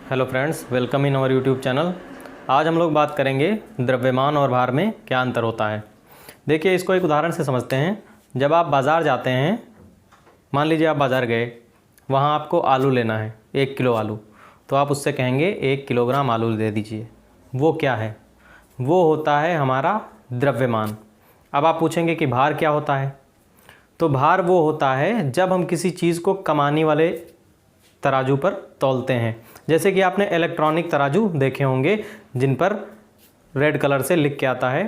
Hello friends, welcome in our YouTube channel. आज हम लोग बात करेंगे द्रव्यमान और भार में क्या अंतर होता है। देखिए, इसको एक उदाहरण से समझते हैं। जब आप बाज़ार जाते हैं, मान लीजिए आप बाज़ार गए, वहाँ आपको आलू लेना है, 1 किलो आलू। तो आप उससे कहेंगे 1 किलोग्राम आलू दे दीजिए। वो क्या है? वो होता है हमारा द्रव्यमान। अब आप पूछेंगे कि भार क्या होता है? तो भार वो होता है जब हम किसी चीज़ को कमाने वाले तराजू पर तौलते हैं। जैसे कि आपने इलेक्ट्रॉनिक तराजू देखे होंगे जिन पर रेड कलर से लिख के आता है,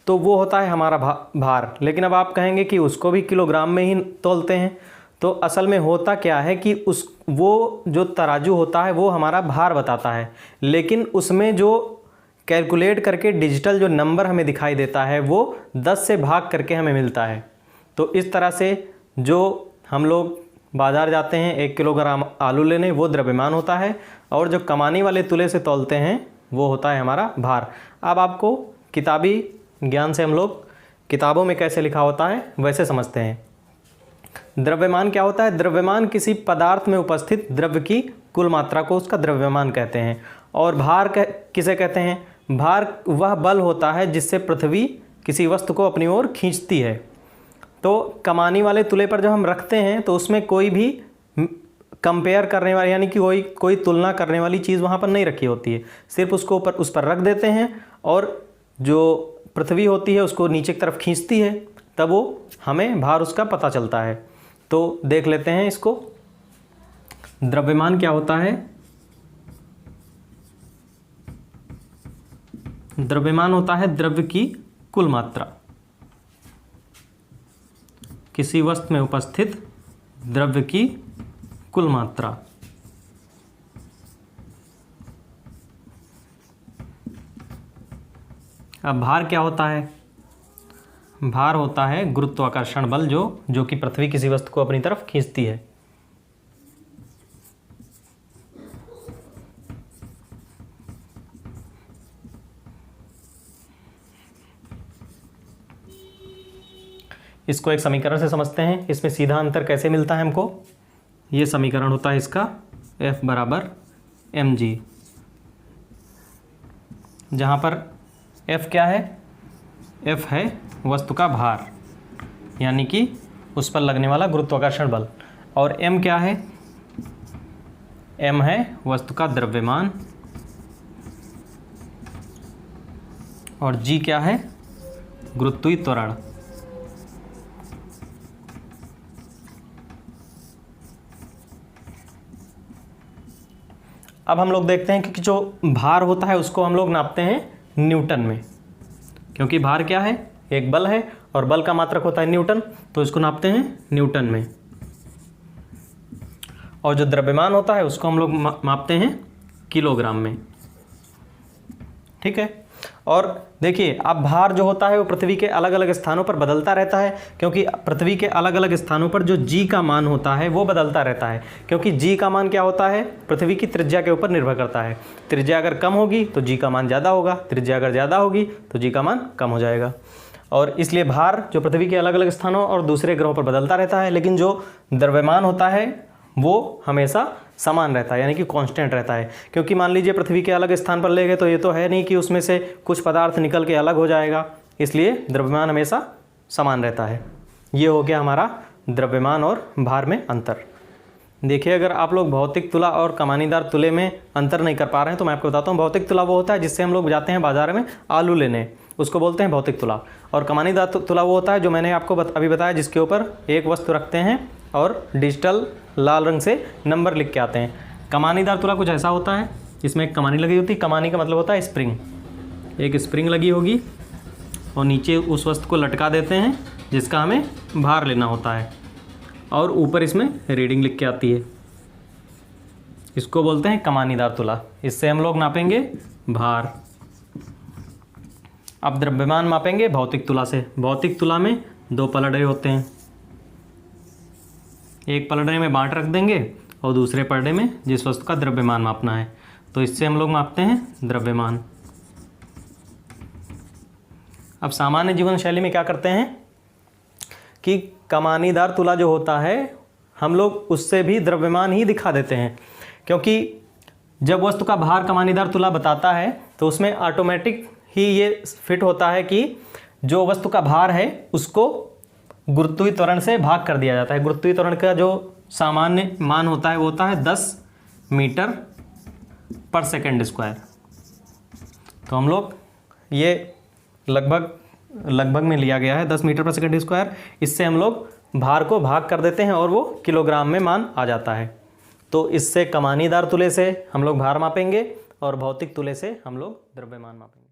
तो वो होता है हमारा भार। लेकिन अब आप कहेंगे कि उसको भी किलोग्राम में ही तौलते हैं। तो असल में होता क्या है कि वो जो तराजू होता है वो हमारा भार बताता है, लेकिन उसमें जो कैलकुलेट करके डिजिटल जो नंबर हमें दिखाई देता है वो 10 से भाग करके हमें मिलता है। तो इस तरह से जो हम लोग बाज़ार जाते हैं 1 किलोग्राम आलू लेने, वो द्रव्यमान होता है, और जो कमाने वाले तुले से तौलते हैं वो होता है हमारा भार। अब आपको किताबी ज्ञान से हम लोग किताबों में कैसे लिखा होता है वैसे समझते हैं। द्रव्यमान क्या होता है? द्रव्यमान किसी पदार्थ में उपस्थित द्रव्य की कुल मात्रा को उसका द्रव्यमान कहते हैं। और भार किसे कहते हैं? भार वह बल होता है जिससे पृथ्वी किसी वस्तु को अपनी ओर खींचती है। तो कमानी वाले तुले पर जब हम रखते हैं तो उसमें कोई भी कंपेयर करने वाली, यानी कि कोई तुलना करने वाली चीज़ वहाँ पर नहीं रखी होती है। सिर्फ उसको उस पर रख देते हैं, और जो पृथ्वी होती है उसको नीचे की तरफ खींचती है, तब वो हमें भार उसका पता चलता है। तो देख लेते हैं इसको। द्रव्यमान क्या होता है? द्रव्यमान होता है द्रव्य की कुल मात्रा, किसी वस्तु में उपस्थित द्रव्य की कुल मात्रा। अब भार क्या होता है? भार होता है गुरुत्वाकर्षण बल जो कि पृथ्वी किसी वस्तु को अपनी तरफ खींचती है। इसको एक समीकरण से समझते हैं। इसमें सीधा अंतर कैसे मिलता है हमको? ये समीकरण होता है इसका F बराबर mg, जहाँ पर F क्या है? F है वस्तु का भार, यानी कि उस पर लगने वाला गुरुत्वाकर्षण बल। और m क्या है? m है वस्तु का द्रव्यमान, और g क्या है? गुरुत्वीय त्वरण। अब हम लोग देखते हैं कि जो भार होता है उसको हम लोग नापते हैं न्यूटन में, क्योंकि भार क्या है? एक बल है, और बल का मात्रक होता है न्यूटन, तो इसको नापते हैं न्यूटन में। और जो द्रव्यमान होता है उसको हम लोग मापते हैं किलोग्राम में। ठीक है। और देखिए, अब भार जो होता है वो पृथ्वी के अलग अलग स्थानों पर बदलता रहता है, क्योंकि पृथ्वी के अलग अलग स्थानों पर जो जी का मान होता है वो बदलता रहता है। क्योंकि जी का मान क्या होता है? पृथ्वी की त्रिज्या के ऊपर निर्भर करता है। त्रिज्या अगर कम होगी तो जी का मान ज़्यादा होगा, त्रिज्या अगर ज़्यादा होगी तो जी का मान कम हो जाएगा। और इसलिए भार जो पृथ्वी के अलग अलग स्थानों और दूसरे ग्रहों पर बदलता रहता है, लेकिन जो द्रव्यमान होता है वो हमेशा समान रहता है, यानी कि कांस्टेंट रहता है। क्योंकि मान लीजिए पृथ्वी के अलग स्थान पर ले गए तो ये तो है नहीं कि उसमें से कुछ पदार्थ निकल के अलग हो जाएगा, इसलिए द्रव्यमान हमेशा समान रहता है। ये हो गया हमारा द्रव्यमान और भार में अंतर। देखिए, अगर आप लोग भौतिक तुला और कमानीदार तुले में अंतर नहीं कर पा रहे हैं तो मैं आपको बताता हूँ। भौतिक तुला वो होता है जिससे हम लोग जाते हैं बाजार में आलू लेने, उसको बोलते हैं भौतिक तुला। और कमानीदार तुला वो होता है जो मैंने आपको अभी बताया, जिसके ऊपर एक वस्तु रखते हैं और डिजिटल लाल रंग से नंबर लिख के आते हैं। कमानीदार तुला कुछ ऐसा होता है, इसमें एक कमानी लगी होती है। कमानी का मतलब होता है स्प्रिंग। एक स्प्रिंग लगी होगी और नीचे उस वस्तु को लटका देते हैं जिसका हमें भार लेना होता है, और ऊपर इसमें रीडिंग लिख के आती है। इसको बोलते हैं कमानीदार तुला। इससे हम लोग नापेंगे भार। अब द्रव्यमान मापेंगे भौतिक तुला से। भौतिक तुला में 2 पलड़े होते हैं, एक पलड़े में बांट रख देंगे और दूसरे पलड़े में जिस वस्तु का द्रव्यमान मापना है, तो इससे हम लोग मापते हैं द्रव्यमान। अब सामान्य जीवन शैली में क्या करते हैं कि कमानीदार तुला जो होता है हम लोग उससे भी द्रव्यमान ही दिखा देते हैं, क्योंकि जब वस्तु का भार कमानीदार तुला बताता है तो उसमें ऑटोमेटिक ही ये फिट होता है कि जो वस्तु का भार है उसको गुरुत्वीय त्वरण से भाग कर दिया जाता है। गुरुत्वीय त्वरण का जो सामान्य मान होता है वो होता है 10 मीटर पर सेकंड स्क्वायर। तो हम लोग ये लगभग में लिया गया है 10 मीटर पर सेकंड स्क्वायर। इससे हम लोग भार को भाग कर देते हैं और वो किलोग्राम में मान आ जाता है। तो इससे कमानीदार तुले से हम लोग भार मापेंगे और भौतिक तुले से हम लोग द्रव्यमान मापेंगे।